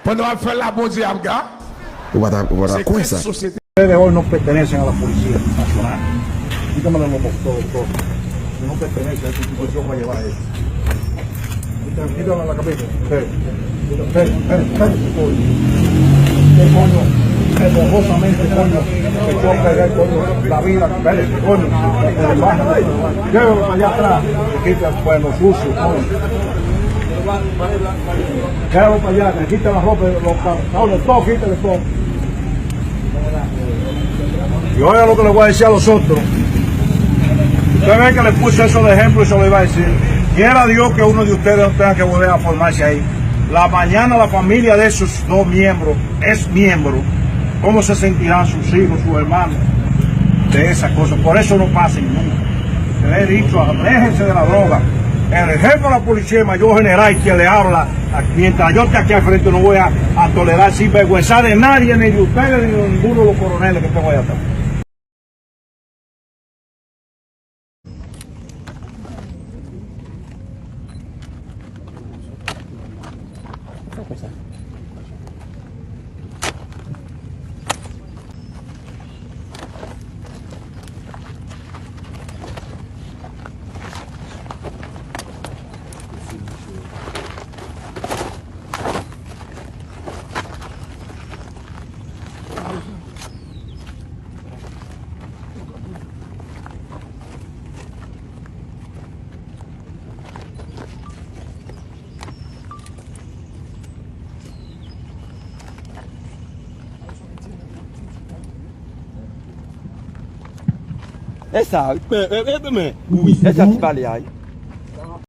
Pues no va a hacer la música, ¿verdad? Guaracuesa. Sociedad. Ustedes hoy no pertenecen a la Policía Nacional. Quítame los todo. No pertenece a esta institución para llevar eso. Quítame la camisa. Espera, ¿qué coño? Hermosamente, coño, que choca el coño, la vida, coño, llévalo para allá atrás, que quita pues los sucios, coño. Llévalo para allá, que quita la ropa, los pantalones, todo, quítale todo. Y oiga lo que le voy a decir a los otros. Usted ve que le puse eso de ejemplo y se lo iba a decir. Quiera Dios que uno de ustedes no tenga que volver a formarse ahí. La mañana la familia de esos dos miembros es miembro. ¿Cómo se sentirán sus hijos, sus hermanos de esas cosas? Por eso no pasen nunca. Les he dicho, aléjense de la droga. El jefe de la policía, el mayor general, que le habla, mientras yo esté aquí al frente, no voy a tolerar sinvergüenza de nadie, ni de ustedes, ni de ninguno de los coroneles que tengo allá atrás. Essa, essa te vale aí.